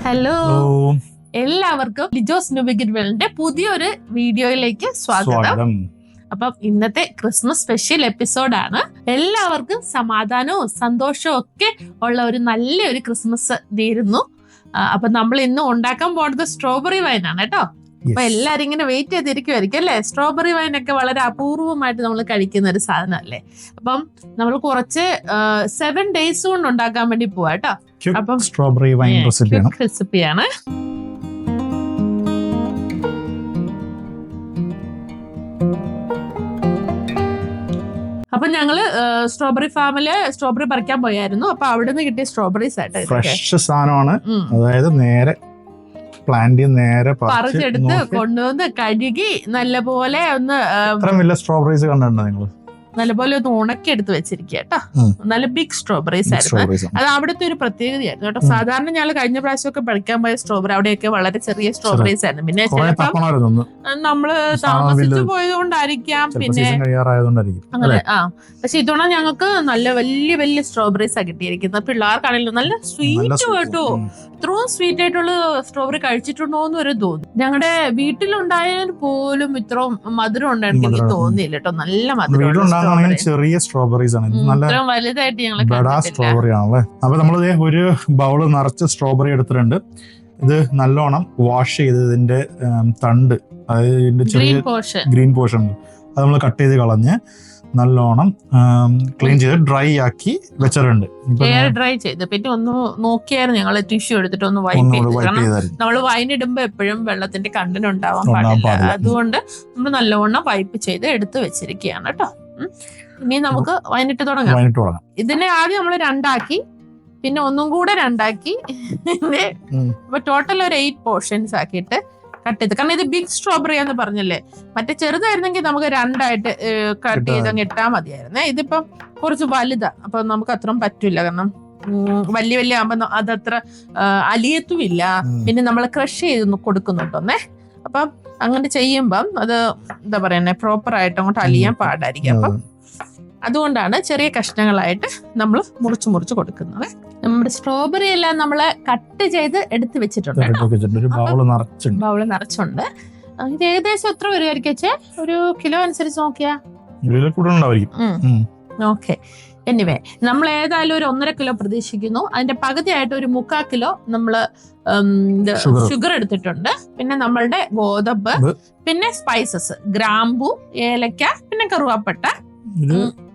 Hello, എല്ലാവർക്കും ലിജോസ് new begin വേൾഡിന്റെ പുതിയൊരു വീഡിയോയിലേക്ക് സ്വാഗതം. അപ്പം ഇന്നത്തെ ക്രിസ്മസ് സ്പെഷ്യൽ എപ്പിസോഡാണ്. എല്ലാവർക്കും സമാധാനവും സന്തോഷവും ഒക്കെ ഉള്ള ഒരു നല്ലൊരു ക്രിസ്മസ് നേരുന്നു. അപ്പൊ നമ്മൾ ഇന്ന് ഉണ്ടാക്കാൻ പോകുന്നത് സ്ട്രോബെറി വൈനാണ് കേട്ടോ. അപ്പൊ എല്ലാരും ഇങ്ങനെ വെയിറ്റ് ചെയ്തിരിക്കുമായിരിക്കും അല്ലെ? സ്ട്രോബെറി വൈനൊക്കെ വളരെ അപൂർവമായിട്ട് നമ്മൾ കഴിക്കുന്ന ഒരു സാധനം അല്ലേ. അപ്പം നമ്മൾ കുറച്ച് 7 days കൊണ്ട് ഉണ്ടാക്കാൻ വേണ്ടി പോവാ കേട്ടോ. അപ്പം സ്ട്രോബെറി വൈൻ റെസിപ്പിയാണ്. അപ്പൊ ഞങ്ങള് സ്ട്രോബെറി ഫാമില് സ്ട്രോബെറി പറിക്കാൻ പോയായിരുന്നു. അപ്പൊ അവിടെ നിന്ന് കിട്ടിയ സ്ട്രോബെറീസ് ആയിട്ട് ഫ്രഷ് സാധനമാണ്. അതായത് നേരെ പ്ലാന്റ് നേരെ പറിച്ചെടുത്ത് കൊണ്ടുവന്ന് കഴുകി നല്ലപോലെ ഒന്ന് സ്ട്രോബെറീസ് കണ്ടിട്ടുണ്ടോ നിങ്ങള്? നല്ലപോലെ ഒന്ന് ഉണക്കി എടുത്ത് വെച്ചിരിക്കുക കേട്ടോ. നല്ല ബിഗ് സ്ട്രോബെറീസ് ആയിരുന്നു. അത് അവിടുത്തെ ഒരു പ്രത്യേകതയായിരുന്നു കേട്ടോ. സാധാരണ ഞങ്ങൾ കഴിഞ്ഞ പ്രാവശ്യമൊക്കെ പഠിക്കാൻ പോയ സ്ട്രോബെറി അവിടെയൊക്കെ വളരെ ചെറിയ സ്ട്രോബെറീസ് ആയിരുന്നു. പിന്നെ ചിലപ്പം നമ്മള് താമസിച്ചു പോയതുകൊണ്ടായിരിക്കാം, പിന്നെ അങ്ങനെ പക്ഷെ ഇത്തവണ ഞങ്ങൾക്ക് നല്ല വലിയ വലിയ സ്ട്രോബെറീസാ കിട്ടിയിരിക്കുന്നത്. പിള്ളേർക്കാണെങ്കിലും നല്ല സ്വീറ്റ് കേട്ടോ. ഇത്രയും സ്വീറ്റ് ആയിട്ടുള്ള സ്ട്രോബെറി കഴിച്ചിട്ടുണ്ടോ എന്ന് വരെ തോന്നി. ഞങ്ങളുടെ വീട്ടിലുണ്ടായാൽ പോലും ഇത്രയും മധുരം ഉണ്ടായിരുന്നു എനിക്ക് തോന്നിയില്ല കേട്ടോ. നല്ല മധുരം, ചെറിയ സ്ട്രോബെറീസ് ആണ്, ഇത്രയും വലുതായിട്ട് ഞങ്ങൾ സ്ട്രോബെറി ആണല്ലേ. അപ്പൊ നമ്മള് ഒരു ബൗള് നിറച്ച് സ്ട്രോബെറി എടുത്തിട്ടുണ്ട്. ഇത് നല്ലോണം വാഷ് ചെയ്ത് ഇതിന്റെ തണ്ട്, അതായത് ഇതിന്റെ ചെറിയ ഗ്രീൻ പോർഷൻ അത് നമ്മൾ കട്ട് ചെയ്ത് കളഞ്ഞ് നല്ലോണം ക്ലീൻ ചെയ്ത് ഡ്രൈ ആക്കി വെച്ചിട്ടുണ്ട്. ഡ്രൈ ചെയ്ത് പിന്നെ ഒന്ന് നോക്കിയായിരുന്നു ഞങ്ങൾ ടിഷ്യൂ എടുത്തിട്ട് ഒന്ന് വൈപ്പ് ചെയ്ത്. കാരണം നമ്മൾ വൈൻ ഇടുമ്പോ എപ്പോഴും വെള്ളത്തിന്റെ കണ്ടന്റ് ഉണ്ടാവാൻ പാടില്ല. അതുകൊണ്ട് നമ്മൾ നല്ലവണ്ണം വൈപ്പ് ചെയ്ത് എടുത്ത് വെച്ചിരിക്കുകയാണ് കേട്ടോ. ഇനി നമുക്ക് വൈനിട്ട് തുടങ്ങാം. ഇതിനെ ആദ്യം നമ്മൾ 2 ആക്കി, പിന്നെ ഒന്നും കൂടെ 2 ആക്കി, പിന്നെ ടോട്ടൽ ഒരു 8 പോർഷൻസ് ആക്കിയിട്ട് കട്ട് ചെയ്ത്. കാരണം ഇത് ബിഗ് സ്ട്രോബെറി എന്ന് പറഞ്ഞല്ലേ. മറ്റേ ചെറുതായിരുന്നെങ്കിൽ നമുക്ക് 2 ആയിട്ട് കട്ട് ചെയ്ത് അങ്ങ് ഇട്ടാൽ മതിയായിരുന്നേ. ഇതിപ്പം കുറച്ച് വലുതാ, അപ്പൊ നമുക്ക് അത്രയും പറ്റൂല. കാരണം വലിയ വലിയ ആകുമ്പോ അതത്ര അലിയത്തുമില്ല. പിന്നെ നമ്മൾ ക്രഷ് ചെയ്ത് കൊടുക്കുന്നുണ്ടോന്നേ. അപ്പം അങ്ങനെ ചെയ്യുമ്പം അത് എന്താ പറയുന്നേ, പ്രോപ്പർ ആയിട്ട് അങ്ങോട്ട് അലിയാൻ പാടായിരിക്കും. അപ്പം അതുകൊണ്ടാണ് ചെറിയ കഷ്ണങ്ങളായിട്ട് നമ്മൾ മുറിച്ച് കൊടുക്കുന്നത്. നമ്മുടെ സ്ട്രോബെറി എല്ലാം നമ്മള് കട്ട് ചെയ്ത് എടുത്ത് വെച്ചിട്ടുണ്ട്. ബൗള് നിറച്ചുണ്ട്. ഇത് ഏകദേശം എത്ര വരുമായിരിക്കും വെച്ചേ? ഒരു കിലോ അനുസരിച്ച് നോക്കിയാ ഓക്കെ. എനിവേ നമ്മൾ ഏതായാലും ഒരു 1.5 കിലോ പ്രതീക്ഷിക്കുന്നു. അതിന്റെ പകുതിയായിട്ട് ഒരു 3/4 കിലോ നമ്മള് ഷുഗർ എടുത്തിട്ടുണ്ട്. പിന്നെ നമ്മളുടെ ഗോതമ്പ്, പിന്നെ സ്പൈസസ്, ഗ്രാമ്പു, ഏലക്ക, പിന്നെ കറുവാപ്പട്ട.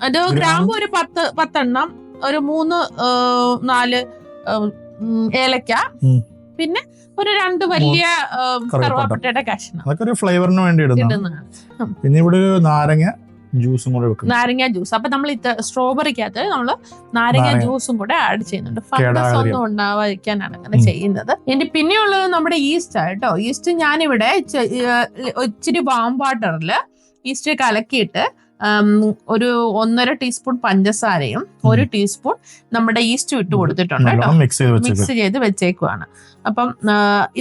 അത് ഗ്രാമ്പു ഒരു 10 എണ്ണം, ഒരു 3-4 ഏലക്ക, പിന്നെ ഒരു 2 വലിയ കറുവാപ്പട്ടയുടെ കഷ്ണം ഫ്ലേവറിന് വേണ്ടി ഇടുന്നതാണ്. പിന്നെ ഇവിടെ നാരങ്ങ ജ്യൂസും കൂടെ വെക്കും. നാരങ്ങ ജ്യൂസ്. അപ്പൊ നമ്മൾ സ്ട്രോബെറിക്കകത്ത് നമ്മള് നാരങ്ങ ജ്യൂസും കൂടെ ആഡ് ചെയ്യുന്നുണ്ട്. ഫംഗസ് ഒന്നും ഉണ്ടാവാതിരിക്കാനാണ് അങ്ങനെ ചെയ്യുന്നത്. ഇനി പിന്നെയുള്ളത് നമ്മുടെ ഈസ്റ്റ് ആട്ടോ. ഈസ്റ്റ് ഞാനിവിടെ ഇച്ചിരി വാം വാട്ടറില് ഈസ്റ്റ് കലക്കിയിട്ട് ഒരു 1.5 ടീസ്പൂൺ പഞ്ചസാരയും 1 ടീസ്പൂൺ നമ്മുടെ ഈസ്റ്റും ഇട്ട് കൊടുത്തിട്ടുണ്ട് കേട്ടോ. മിക്സ് ചെയ്ത് വെച്ചേക്കുവാണ്. അപ്പം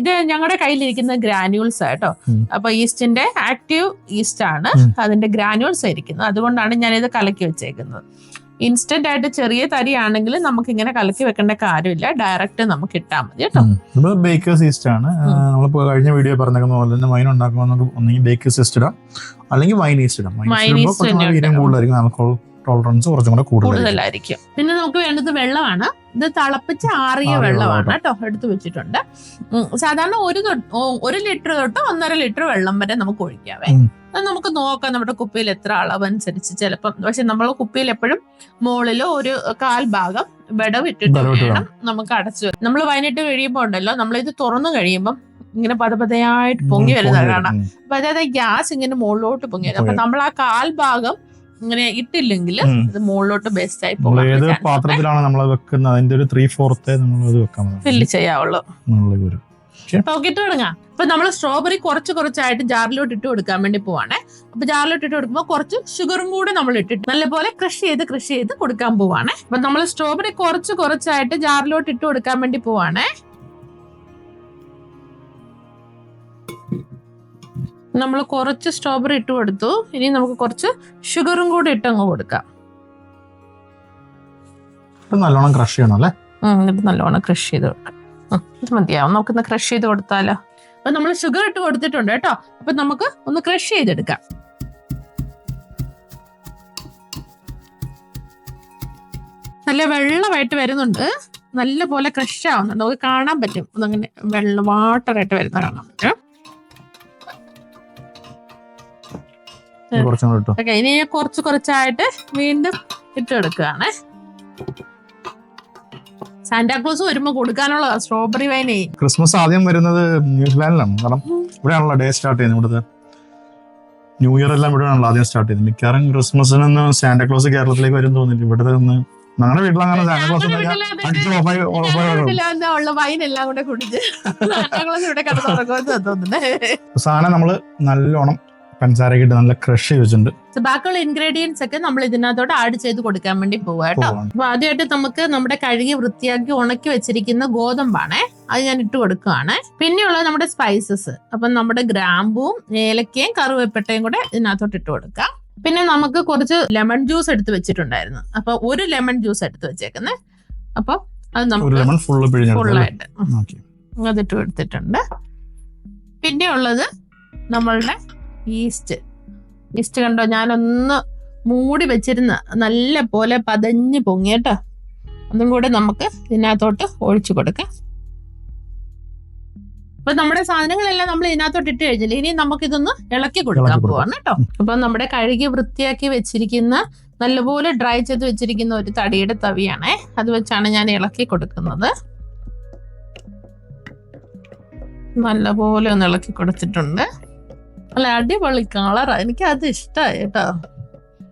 ഇത് ഞങ്ങളുടെ കയ്യിലിരിക്കുന്ന ഗ്രാന്യൂൾസ് ആട്ടോ. അപ്പൊ ഈസ്റ്റിന്റെ ആക്റ്റീവ് ഈസ്റ്റ് ആണ്, അതിന്റെ ഗ്രാന്യൂൾസ് ആയിരിക്കുന്നത്. അതുകൊണ്ടാണ് ഞാനിത് കലക്കി വെച്ചേക്കുന്നത്. ഇൻസ്റ്റന്റ് ആയിട്ട് ചെറിയ തരി ആണെങ്കിൽ നമുക്ക് ഇങ്ങനെ കലക്കി വെക്കേണ്ട കാര്യമില്ല, ഡയറക്റ്റ് നമുക്ക് ഇട്ടാൽ മതി കേട്ടോ. ബേക്കേഴ്സ് ഈസ്റ്റ് ആണ്. നമ്മളിപ്പോ കഴിഞ്ഞ വീഡിയോ പറഞ്ഞേക്കുന്ന പോലെ തന്നെ വൈൻ ഉണ്ടാക്കുമ്പോൾ ഒന്നെങ്കിൽ ബേക്കേഴ്സ് ഈസ്റ്റ് ഇടാം, അല്ലെങ്കിൽ വൈൻ ഈസ്റ്റ് ഇടാം. കൂടുതലായിരിക്കും, ആൽക്കഹോൾ ടോളറൻസ് കുറച്ചും കൂടെ കൂടുതലായിരിക്കും. പിന്നെ നമുക്ക് വേണ്ടത് വെള്ളമാണ്. ഇത് തിളപ്പിച്ച് ആറിയ വെള്ളമാണ് കേട്ടോ എടുത്തു വെച്ചിട്ടുണ്ട്. സാധാരണ 1 ലിറ്റർ തൊട്ട് 1.5 ലിറ്റർ വെള്ളം വരെ നമുക്ക് ഒഴിക്കാവേ. അത് നമുക്ക് നോക്കാം നമ്മുടെ കുപ്പിയിൽ എത്ര അളവനുസരിച്ച്. ചിലപ്പം പക്ഷെ നമ്മൾ കുപ്പിയിൽ എപ്പോഴും മുകളിലോ ഒരു 1/4 ഭാഗം വിടവിട്ടിട്ട് വേണം നമുക്ക് അടച്ചു. നമ്മൾ വൈനിട്ട് കഴിയുമ്പോൾ ഉണ്ടല്ലോ, നമ്മളിത് തുറന്നു കഴിയുമ്പം ഇങ്ങനെ പതപതയായിട്ട് പൊങ്ങി വരുന്നത് കാണാം. അപ്പൊ അതായത് ഗ്യാസ് ഇങ്ങനെ മുകളിലോട്ട് പൊങ്ങി വരും. അപ്പൊ നമ്മൾ ആ 1/4 ഭാഗം ഇങ്ങനെ ഇട്ടില്ലെങ്കിൽ ഇത് മുകളിലോട്ട് ബെസ്റ്റ് ആയി പോകും. ഏത് പാത്രത്തിലാണ് നമ്മൾ വെക്കുന്നത് അതിന്റെ ഒരു 3/4 നമ്മൾ വെക്കാൻ ഫില്ല് ചെയ്യാവുള്ളൂ. നോക്കിട്ട് തുടങ്ങാം. അപ്പൊ നമ്മൾ സ്ട്രോബെറി കുറച്ചായിട്ട് ജാറിലോട്ട് ഇട്ട് കൊടുക്കാൻ വേണ്ടി പോവാണേ. അപ്പൊ ജാറിലോട്ട് ഇട്ട് കൊടുക്കുമ്പോൾ കുറച്ച് ഷുഗറും കൂടെ നമ്മൾ ഇട്ടിട്ട് നല്ലപോലെ ക്രഷ് ചെയ്ത് കൊടുക്കാൻ പോവാണേ. അപ്പൊ നമ്മൾ സ്ട്രോബെറി കുറച്ചായിട്ട് ജാറിലോട്ട് ഇട്ട് കൊടുക്കാൻ വേണ്ടി പോവാണേ. നമ്മൾ കുറച്ച് സ്ട്രോബെറി ഇട്ട് കൊടുത്തു. ഇനി നമുക്ക് കുറച്ച് ഷുഗറും കൂടി ഇട്ടങ്ങ് കൊടുക്കാം. നല്ലോണം ക്രഷ് ചെയ്യണം അല്ലേ? എന്നിട്ട് നല്ലോണം ക്രഷ് ചെയ്ത് കൊടുക്കാം. ഇത് മതിയാവും, നമുക്കൊന്ന് ക്രഷ് ചെയ്ത് കൊടുത്താലോ. അപ്പൊ നമ്മൾ ഷുഗർ ഇട്ട് കൊടുത്തിട്ടുണ്ട് കേട്ടോ. അപ്പൊ നമുക്ക് ഒന്ന് ക്രഷ് ചെയ്തെടുക്കാം. നല്ല വെള്ളമായിട്ട് വരുന്നുണ്ട്, നല്ല പോലെ ക്രഷ് ആവുന്നുണ്ട്, നമുക്ക് കാണാൻ പറ്റും. അതങ്ങനെ വാട്ടറായിട്ട് വരുന്ന കാണാൻ പറ്റും. ഇനി കുറച്ചായിട്ട് വീണ്ടും ഇട്ടെടുക്കുകയാണ്. സാന്റാക്ലോസ് വരുമ്പോ കൊടുക്കാനുള്ള സ്ട്രോബെറി വൈനേ. ക്രിസ്മസ് ആദ്യം വരുന്നത് ന്യൂസിലാൻഡിലാണ്, കാരണം ഇവിടെയാണല്ലോ ഡേ സ്റ്റാർട്ട് ചെയ്യുന്നത്. ഇവിടുത്തെ ന്യൂ ഇയർ എല്ലാം ഇവിടെയാണല്ലോ ആദ്യം സ്റ്റാർട്ട് ചെയ്യുന്നത്. മിക്കവാറും ക്രിസ്മസിനൊന്ന് സാന്റാക്ലോസ് കേരളത്തിലേക്ക് വരും തോന്നിട്ട്. ഇവിടുത്തെ ഒന്ന് ഞങ്ങളുടെ വീട്ടിലങ്ങനെ സാന്റാക്ലോസ് വൈനെല്ലാം കൂടെ കുടിച്ച് ഇവിടെ തോന്നുന്നത്. സാധനം നമ്മള് നല്ലോണം പഞ്ചസാരയൊക്കെ ഇട്ട് നല്ല ക്രഷ് ചെയ്ത് വെച്ചിട്ടുണ്ട്. ബാക്കിയുള്ള ഇൻഗ്രീഡിയൻസ് ഒക്കെ നമ്മൾ ഇതിനകത്തോട്ട് ആഡ് ചെയ്ത് കൊടുക്കാൻ വേണ്ടി പോവാ കേട്ടോ. അപ്പൊ ആദ്യമായിട്ട് നമുക്ക് നമ്മുടെ കഴുകി വൃത്തിയാക്കി ഉണക്കി വെച്ചിരിക്കുന്ന ഗോതമ്പാണേ, അത് ഞാൻ ഇട്ട് കൊടുക്കുകയാണ്. പിന്നെയുള്ളത് നമ്മുടെ സ്പൈസസ്. അപ്പൊ നമ്മുടെ ഗ്രാമ്പൂവും ഏലക്കയും കറുവേപ്പട്ടയും കൂടെ ഇതിനകത്തോട്ട് ഇട്ട് കൊടുക്കാം. പിന്നെ നമുക്ക് കുറച്ച് ലെമൺ ജ്യൂസ് എടുത്ത് വെച്ചിട്ടുണ്ടായിരുന്നു. അപ്പൊ ഒരു ലെമൺ ജ്യൂസ് എടുത്ത് വെച്ചേക്കുന്നേ. അപ്പൊ അത് നമുക്ക് ഫുള്ളായിട്ട് അതിട്ട് കൊടുത്തിട്ടുണ്ട്. പിന്നെ ഉള്ളത് നമ്മളുടെ ഈസ്റ്റ് കണ്ടോ, ഞാനൊന്ന് മൂടി വെച്ചിരുന്ന നല്ല പോലെ പതഞ്ഞ് പൊങ്ങിട്ടോ. അതും കൂടെ നമുക്ക് ഇതിനകത്തോട്ട് ഒഴിച്ചു കൊടുക്കാം. അപ്പൊ നമ്മുടെ സാധനങ്ങളെല്ലാം നമ്മൾ ഇതിനകത്തോട്ട് ഇട്ട് കഴിഞ്ഞില്ല. ഇനി നമുക്കിതൊന്ന് ഇളക്കി കൊടുക്കാൻ പോവാണ് കേട്ടോ. അപ്പൊ നമ്മുടെ കഴുകി വൃത്തിയാക്കി വെച്ചിരിക്കുന്ന നല്ലപോലെ ഡ്രൈ ചെയ്ത് വെച്ചിരിക്കുന്ന ഒരു തടിയുടെ തവിയാണേ, അത് വെച്ചാണ് ഞാൻ ഇളക്കി കൊടുക്കുന്നത്. നല്ലപോലെ ഒന്ന് ഇളക്കി കൊടുത്തിട്ടുണ്ട്. അല്ല, അടിപൊളി കളറാ, എനിക്ക് അത് ഇഷ്ടമായി കേട്ടോ.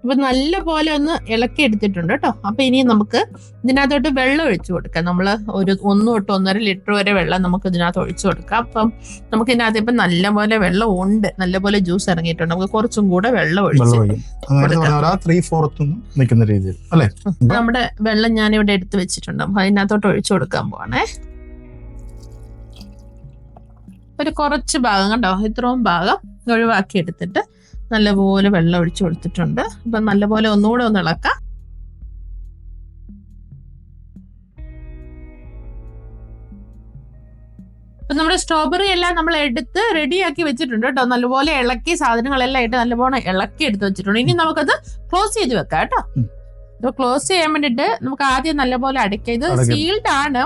അപ്പൊ നല്ല പോലെ ഒന്ന് ഇളക്കി എടുത്തിട്ടുണ്ട് കേട്ടോ. അപ്പൊ ഇനി നമുക്ക് ഇതിനകത്തോട്ട് വെള്ളം ഒഴിച്ചു കൊടുക്കാം. നമ്മള് ഒരു 1 തൊട്ട് 1.5 ലിറ്റർ വരെ വെള്ളം നമുക്ക് ഇതിനകത്ത് ഒഴിച്ചു കൊടുക്കാം. അപ്പം നമുക്ക് ഇതിനകത്ത് ഇപ്പൊ നല്ലപോലെ വെള്ളം ഉണ്ട്, നല്ലപോലെ ജ്യൂസ് ഇറങ്ങിയിട്ടുണ്ട്. നമുക്ക് കുറച്ചും കൂടെ വെള്ളം ഒഴിച്ച് നമ്മുടെ വെള്ളം ഞാനിവിടെ എടുത്ത് വെച്ചിട്ടുണ്ട്. അപ്പൊ അതിനകത്തോട്ട് ഒഴിച്ചു കൊടുക്കാൻ പോവാണേ. ഒരു കുറച്ച് ഭാഗം കണ്ടോ, ഇത്രയും ഭാഗം ഒഴിവാക്കി എടുത്തിട്ട് നല്ലപോലെ വെള്ളം ഒഴിച്ചു കൊടുത്തിട്ടുണ്ട്. അപ്പൊ നല്ലപോലെ ഒന്നുകൂടെ ഒന്ന് ഇളക്കാം. അപ്പൊ നമ്മുടെ സ്ട്രോബെറി എല്ലാം നമ്മൾ എടുത്ത് റെഡിയാക്കി വെച്ചിട്ടുണ്ട് കേട്ടോ. നല്ലപോലെ ഇളക്കി സാധനങ്ങളെല്ലാം ഇട്ട് നല്ലപോലെ ഇളക്കി എടുത്ത് വെച്ചിട്ടുണ്ട്. ഇനി നമുക്കത് ക്ലോസ് ചെയ്ത് വെക്കാം കേട്ടോ. ഇത് ക്ലോസ് ചെയ്യാൻ വേണ്ടിട്ട് നമുക്ക് ആദ്യം നല്ലപോലെ അടയ്ക്കാം. ഇത് സീൽഡ് ആണ്,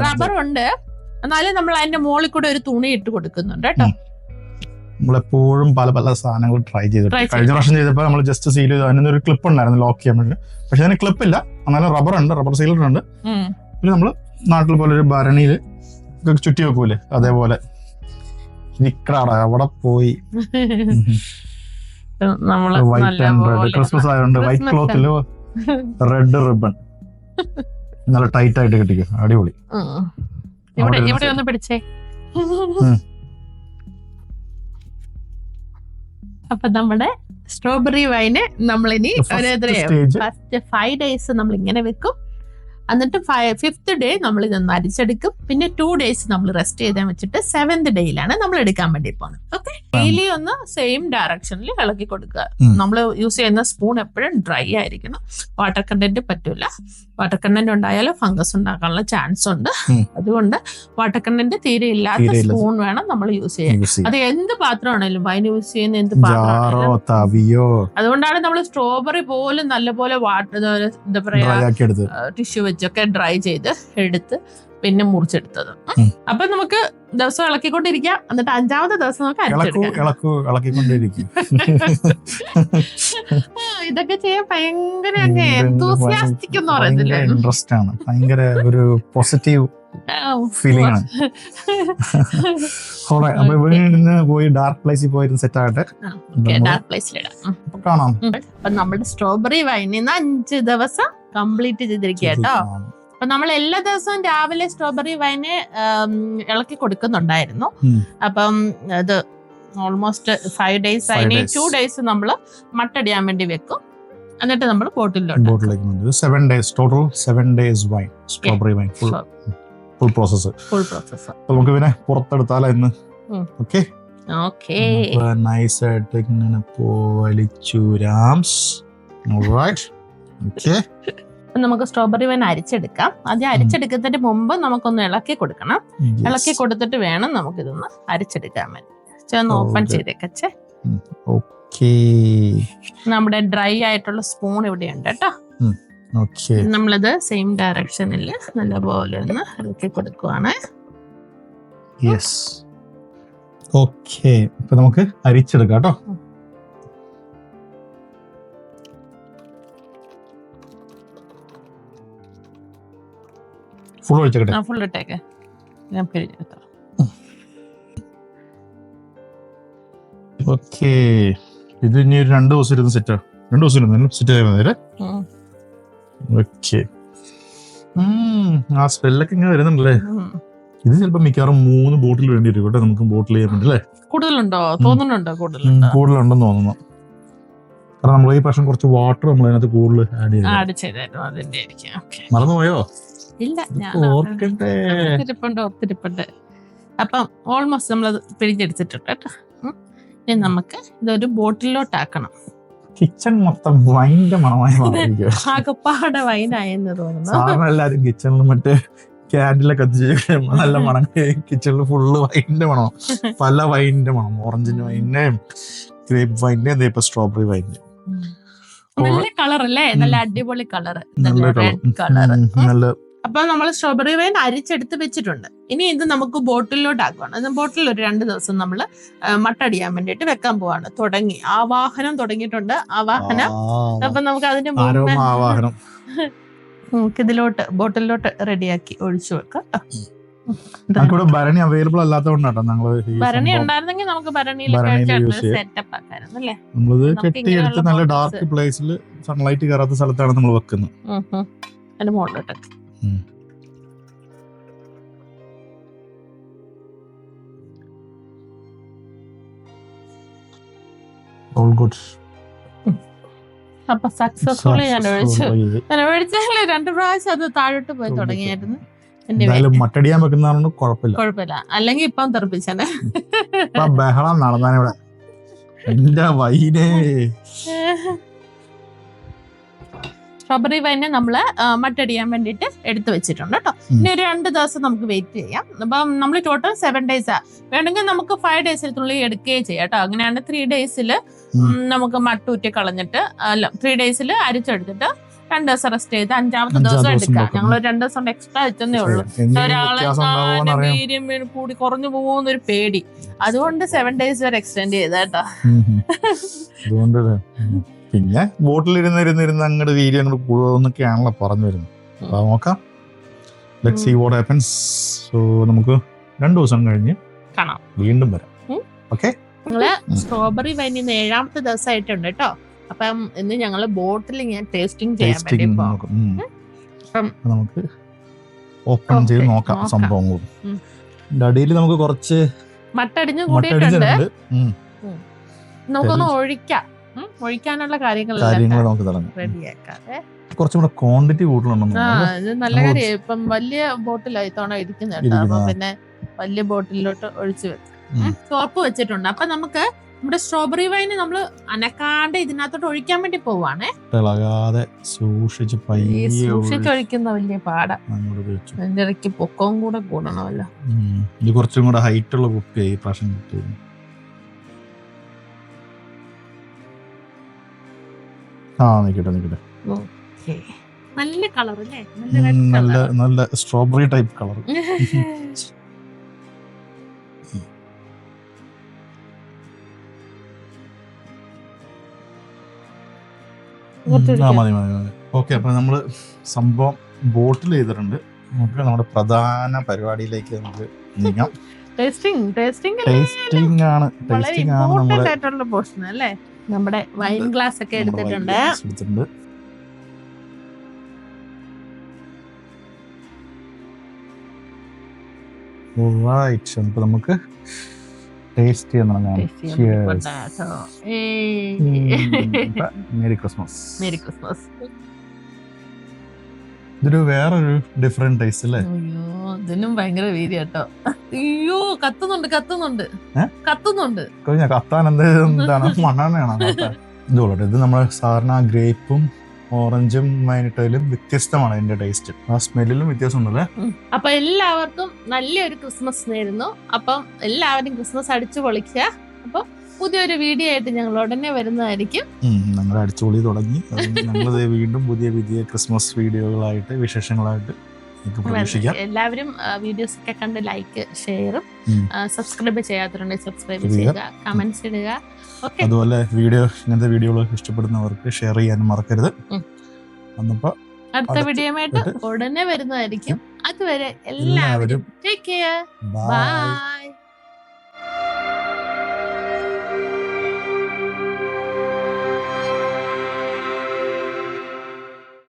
റബ്ബർ ഉണ്ട്, എന്നാലും നമ്മൾ അതിന്റെ മുകളിൽ കൂടെ ഒരു തുണി ഇട്ട് കൊടുക്കുന്നുണ്ട് കേട്ടോ. നമ്മളെപ്പോഴും പല പല സാധനങ്ങൾ ട്രൈ ചെയ്തിട്ട് കഴിഞ്ഞ പ്രാവശ്യം ചെയ്തപ്പോൾ നമ്മൾ ജസ്റ്റ് സീൽ ചെയ്ത് അതിന് ഒരു ക്ലിപ്പ് ഉണ്ടായിരുന്നു ലോക്ക് ചെയ്യാൻ വേണ്ടി. പക്ഷെ അതിന് ക്ലിപ്പില്ല, എന്നാലും റബ്ബർ ഉണ്ട്, റബ്ബർ സീലർ ഉണ്ട്. പിന്നെ നമ്മള് നാട്ടിൽ പോലെ ഒരു ഭരണിയിൽ ചുറ്റി വെക്കൂലേ, അതേപോലെ നിക്കടാ അവിടെ പോയി വൈറ്റ് ആൻഡ് റെഡ്. ക്രിസ്മസ് ആയതുകൊണ്ട് വൈറ്റ് ക്ലോത്തില് റെഡ് റിബൺ നല്ല ടൈറ്റ് ആയിട്ട് കിട്ടിക്കും. അടിപൊളി. ഇവിടെ ഒന്ന് പിടിച്ചേ. അപ്പൊ നമ്മുടെ സ്ട്രോബെറി വൈന് നമ്മളിനി ഫസ്റ്റ് 5 days നമ്മൾ ഇങ്ങനെ വെക്കും. എന്നിട്ട് 5th day നമ്മൾ ഇതൊന്ന് അരിച്ചെടുക്കും. പിന്നെ 2 days നമ്മൾ റെസ്റ്റ് ചെയ്താൽ വെച്ചിട്ട് 7th ഡേയിലാണ് നമ്മൾ എടുക്കാൻ വേണ്ടി പോകുന്നത്. ഓക്കെ, ഡെയിലി ഒന്ന് സെയിം ഡയറക്ഷനിൽ ഇളക്കി കൊടുക്കുക. നമ്മൾ യൂസ് ചെയ്യുന്ന സ്പൂൺ എപ്പോഴും ഡ്രൈ ആയിരിക്കണം. വാട്ടർ കണ്ടന്റ് പറ്റൂല. വാട്ടർ കണ്ടന്റ് ഉണ്ടായാലും ഫംഗസ് ഉണ്ടാക്കാനുള്ള ചാൻസ് ഉണ്ട്. അതുകൊണ്ട് വാട്ടർ കണ്ടന്റ് തീരെ ഇല്ലാത്ത സ്പൂൺ വേണം നമ്മൾ യൂസ് ചെയ്യാൻ. അത് എന്ത് പാത്രമാണെങ്കിലും വൈൻ യൂസ് ചെയ്യുന്ന എന്ത് പാത്രം. അതുകൊണ്ടാണ് നമ്മൾ സ്ട്രോബെറി പോലും നല്ലപോലെ എന്താ പറയാ ടിഷ്യൂ വെച്ചൊക്കെ ഡ്രൈ ചെയ്ത് എടുത്ത് പിന്നെ മുറിച്ചെടുത്തത്. അപ്പൊ നമുക്ക് ദിവസം ഇളക്കിക്കൊണ്ടിരിക്കാം. എന്നിട്ട് 5ാമത്തെ ദിവസം നമുക്ക് ഇതൊക്കെ ചെയ്യാൻ ഭയങ്കര എന്തൂസിയാസ്റ്റിക് എന്ന് പറയുന്നില്ലേ, ഇൻട്രസ്റ്റ് ആണ്, ഭയങ്കര ഒരു പോസിറ്റീവ് ഫീലിംഗ് ആണ്. അപ്പൊ ഇവിടെ നിന്ന് പോയി ഡാർക്ക് പ്ലേസിൽ പോയിരുന്നു സെറ്റ് ആകട്ടെ. ഡാർക്ക് പ്ലേസിലിടാം. കാണാം. അപ്പൊ നമ്മുടെ സ്ട്രോബെറി വൈനിന്ന് 5 ദിവസം കംപ്ലീറ്റ് ചെയ്തിരിക്കുക കേട്ടോ. അപ്പൊ നമ്മൾ എല്ലാ ദിവസവും രാവിലെ സ്ട്രോബെറി വൈന് ഇളക്കി കൊടുക്കുന്നുണ്ടായിരുന്നു. അപ്പം അത് ഓൾമോസ്റ്റ് 5 days അതിന് 2 days നമ്മൾ മട്ടടിയാൻ വേണ്ടി വെക്കും. എന്നിട്ട് നമ്മൾ ബോട്ടിലേക്ക് 7 days total 7 days wine, strawberry wine full process. നമുക്ക് പിന്നെ പുറത്തെടുത്താലോ ഇന്ന്. ഓക്കെ നൈസ് ആയിട്ട് ഇങ്ങനെ വലിച്ചൂരാം. നമുക്ക് സ്ട്രോബെറി വൈൻ അരിച്ചെടുക്കാം. ആദ്യം അരിച്ചെടുക്കുന്നതിന് മുമ്പ് നമുക്കൊന്ന് ഇളക്കി കൊടുക്കണം. ഇളക്കി കൊടുത്തിട്ട് വേണം നമുക്കിതൊന്ന് അരിച്ചെടുക്കാൻ വേണ്ടി. ഒന്ന് ഓപ്പൺ ചെയ്തേക്കച്ചേ. നമ്മുടെ ഡ്രൈ ആയിട്ടുള്ള സ്പൂൺ ഇവിടെ ഉണ്ട് കേട്ടോ. നമ്മളിത് സെയിം ഡയറക്ഷനിൽ നല്ലപോലെ ഒന്ന് ഇളക്കി കൊടുക്കുവാണ്. ഓക്കെ, ഇപ്പൊ നമുക്ക് അരിച്ചെടുക്കാം കേട്ടോ. ഫുൾ ഒഴിച്ചേക്കട്ടെ? ഫുൾ ഇട്ടേക്കെ, ഞാൻ പിരിഞ്ഞെടുത്തോ. ഓക്കെ, ഇത് ഇനി ഒരു 2 ദിവസം ഇരുന്ന് സെറ്റ് 2 ദിവസം ഇരുന്ന് സെറ്റ് ആയിരുന്നേ. ഓക്കെ, ആ സ്മെല്ലൊക്കെ ഇങ്ങനെ വരുന്നുണ്ടല്ലേ. ഇത് ചിലപ്പോ മിക്കവാറും 3 ബോട്ടിൽ വേണ്ടി വരും കേട്ടോ. നമുക്ക് ബോട്ടിൽ ചെയ്യാൻ വേണ്ടി അല്ലേ? കൂടുതലുണ്ടോ തോന്നുന്നുണ്ടോ? കൂടുതലുണ്ടെന്ന് തോന്നുന്നു. കാരണം നമ്മൾ ഈ പ്രാവശ്യം കുറച്ച് വാട്ടർ നമ്മൾ അതിനകത്ത് കൂടുതൽ ആഡ് ചെയ്തായിരുന്നു. അതിന്റെ മറന്നുപോയോ? ഇല്ല, ഓർത്തിരിപ്പുണ്ട്. അപ്പം ഓൾമോസ്റ്റ് നമ്മളത് പിഴിഞ്ഞെടുത്തിട്ടുണ്ട് കേട്ടോ. ഇനി നമുക്ക് ഇതൊരു ബോട്ടിലോട്ടാക്കണം. കിച്ചൺ മൊത്തം വൈൻ്റെ മണമായി മാറിയിരിക്കും. ആകപ്പാടെ വൈനായെന്ന് തോന്നുന്നു. സാധാരണ എല്ലാവരും കിച്ചണിൽ മറ്റേ ക്യാൻഡിലൊക്കെ കത്തിച്ച് നല്ല മണം. കിച്ചണിൽ ഫുള്ള് വൈൻ്റെ മണം, പല വൈൻ്റെ മണം. ഓറഞ്ചിന്റെ വൈൻ്റെയും ഗ്രേപ്പ് വൈൻ്റെയും ഇപ്പൊ സ്ട്രോബെറി വൈൻ്റെയും. നല്ല കളർ അല്ലേ? നല്ല അടിപൊളി കളർ, റെഡ് കളർ. അപ്പൊ നമ്മൾ സ്ട്രോബെറി വൈൻ അരിച്ചെടുത്ത് വെച്ചിട്ടുണ്ട്. ഇനി ഇത് നമുക്ക് ബോട്ടിലോട്ട് ആക്കുവാണ്. ബോട്ടിൽ ഒരു 2 ദിവസം നമ്മൾ മട്ടടിയാൻ വേണ്ടിട്ട് വെക്കാൻ പോവാണ്. ആവാഹനം തുടങ്ങിയിട്ടുണ്ട്. ആവാഹനം. അപ്പൊ നമുക്ക് അതിന്റെ നമുക്ക് ഇതിലോട്ട് ബോട്ടിലോട്ട് റെഡിയാക്കി ഒഴിച്ചു വെക്കാം. ഭരണി അവൈലബിൾ അല്ലാത്തതുകൊണ്ടാട്ടോ ഭരണി ഉണ്ടായിരുന്നെങ്കിൽ നമുക്ക് ഭരണിയിൽ സെറ്റപ്പ് ആക്കായിരുന്നു അല്ലേ? നമ്മളിത് കെട്ടിയെടുത്ത് നല്ല ഡാർക്ക് പ്ലേസിൽ സൺലൈറ്റ് കയറാത്ത സ്ഥലത്താണ് നമ്മൾ വെക്കുന്നത്. അതിന്റെ മുകളിലോട്ട് അപ്പൊ സക്സസ്ഫുള്ളി ഞാൻ ഒഴിച്ചാൽ 2 പ്രാവശ്യം അത് താഴോട്ട് പോയി തുടങ്ങിയായിരുന്നു. മട്ടടിയാൻ വെക്കുന്നതാണ് കുഴപ്പമില്ല. അല്ലെങ്കിൽ ഇപ്പം തെറിപ്പിച്ചേ ബഹളം നടന്നാനിവിടെ. എന്റെ വൈനേ, സ്ട്രോബെറി വൈനെ നമ്മള് മട്ടടിയാൻ വേണ്ടിട്ട് എടുത്തു വെച്ചിട്ടുണ്ട് കേട്ടോ. ഇനി ഒരു 2 ദിവസം നമുക്ക് വെയിറ്റ് ചെയ്യാം. അപ്പം നമ്മൾ ടോട്ടൽ 7 ഡേയ്സാ. വേണമെങ്കിൽ നമുക്ക് 5 ഡേയ്സിനുള്ളിൽ എടുക്കുകയും ചെയ്യാം കേട്ടോ. അങ്ങനെയാണ് 3 ഡേയ്സിൽ നമുക്ക് മട്ടൂറ്റി കളഞ്ഞിട്ട് 3 ഡേയ്സിൽ അരിച്ചെടുത്തിട്ട് 2 ദിവസം റെസ്റ്റ് ചെയ്ത് 5ാമത്തെ ദിവസം എടുക്കാം. ഞങ്ങൾ 2 ദിവസം എക്സ്ട്രാ വെച്ചതേ ഉള്ളൂ. ഒരാളെ വീര്യം കൂടി കുറഞ്ഞു പോകുന്നൊരു പേടി, അതുകൊണ്ട് 7 ഡേയ്സ് വരെ എക്സ്റ്റെൻഡ് ചെയ്താ കേട്ടോ. പിന്നെ ബോട്ടിലിരുന്നിരുന്നിരുന്ന് അങ്ങോട്ട് വീര്യം അങ്ങോട്ട് കൂടുന്നൊക്കെയാണല്ലോ പറഞ്ഞു വരുന്നത്. അപ്പൊ നോക്കാം, let's see what happens. So നമുക്ക് 2 ദിവസം കഴിഞ്ഞ് കാണാം, വീണ്ടും വരാം. ഓക്കെ, ഞങ്ങള് സ്ട്രോബെറി വൈൻ 7ാമത്തെ ദിവസമായിട്ടുണ്ട് കേട്ടോ. അപ്പം ഇന്ന് ഞങ്ങള് ബോട്ടിൽ ഞാൻ ടേസ്റ്റിംഗ് ചെയ്യാൻ വേണ്ടി നമുക്ക് ഓപ്പൺ ചെയ്ത് നോക്കാം സംഭവങ്ങളും. അടിയിൽ നമുക്ക് കുറച്ച് മട്ടടിഞ്ഞ് കൂടിയിട്ടുണ്ട്. നമുക്കൊന്ന് ഒഴിക്കാനുള്ള കാര്യങ്ങൾ റെഡിയാക്കാതെ കുറച്ചും കൂടെ ക്വാണ്ടിറ്റി കൂടുതലുണ്ടെന്ന്. നല്ല കാര്യം. ഇപ്പം വലിയ ബോട്ടിലായി തവണ ഇരിക്കുന്ന കേട്ടോ. അപ്പൊ പിന്നെ വലിയ ബോട്ടിലോട്ട് ഒഴിച്ചു വെക്കും. സോപ്പ് വെച്ചിട്ടുണ്ട്. അപ്പൊ നമുക്ക് നമ്മുടെ സ്ട്രോബെറി വൈന് നമ്മള് അനക്കാണ്ട് ഇതിനകത്തോട്ട് ഒഴിക്കാൻ വേണ്ടി പോവാണേ. സൂക്ഷിച്ചൊഴിക്കുന്ന വലിയ പാടാ. അതിന്റെ ഇടയ്ക്ക് പൊക്കവും കൂടെ കൂടണമല്ലോ. ഇത് കുറച്ചും കൂടെ ഹൈറ്റ് ഉള്ള കുപ്പിയായി പ്രാവശ്യം കിട്ടിയത്. നിക്കട്ടെ. നല്ല കളർ അല്ലേ? നല്ല സ്ട്രോബെറി ടൈപ്പ് കളർ. മതി. ഓക്കെ, അപ്പൊ നമ്മള് സംഭവം ബോട്ടിൽ ചെയ്തിട്ടുണ്ട്. നമുക്ക് നമ്മുടെ പ്രധാന പരിപാടിയിലേക്ക് നമുക്ക് നീങ്ങാം. ടേസ്റ്റിംഗ് ആണ് അല്ലേ? നമ്മുടെ വൈൻ ഗ്ലാസ് ഒക്കെ എടുത്തിട്ടുണ്ട്. അപ്പൊ നമുക്ക് ടേസ്റ്റ് ചെയ്യാൻ തുടങ്ങാം. Merry Christmas. ഇതൊരു വേറൊരു ഡിഫറെന്റ് ടേസ്റ്റ് അല്ലേ? അയ്യോ, ഇതിനും ഭയങ്കര വീതി കേട്ടോ. അയ്യോ, കത്തുന്നുണ്ട്. കത്താൻ എന്താണ് മണ്ണെണ്ണയാണോ? ഇതുപോലെ ഇത് നമ്മൾ സാധാരണ ഗ്രേപ്പും ഓറഞ്ചും വൈനിട്ടതിലും വ്യത്യസ്തമാണ് അതിന്റെ ടേസ്റ്റ്. ആ സ്മെല്ലിലും വ്യത്യാസം ഉണ്ടല്ലേ. അപ്പൊ എല്ലാവർക്കും നല്ലൊരു ക്രിസ്മസ് നേരുന്നു. അപ്പം എല്ലാവരും ക്രിസ്മസ് അടിച്ചു പൊളിക്കുക. അപ്പൊ പുതിയൊരു വീഡിയോ ആയിട്ട് ഞങ്ങൾ ഉടനെ വരുന്നതായിരിക്കും. ഞങ്ങൾ അടിച്ചുപൊളി തുടങ്ങി. ഞങ്ങൾ വീണ്ടും പുതിയ ക്രിസ്മസ് വീഡിയോകളായിട്ട് വിശേഷങ്ങളായിട്ട് പ്രതീക്ഷിക്കാം. എല്ലാവരും വീഡിയോസ് ഒക്കെ കണ്ട് ലൈക്ക് ഷെയറും സബ്സ്ക്രൈബ് ചെയ്യാത്തവരുണ്ടെങ്കിൽ സബ്സ്ക്രൈബ് ചെയ്യുക, കമന്റ്സ് ഇടുക. അതുപോലെ ഇങ്ങനത്തെ വീഡിയോകൾ ഇഷ്ടപ്പെടുന്നവർക്ക് ഷെയർ ചെയ്യാനും മറക്കരുത്. അടുത്ത വീഡിയോയുമായിട്ട് ഉടനെ വരുന്നതായിരിക്കും. അതുവരെ എല്ലാവരും ടേക്ക് കെയർ. ബൈ.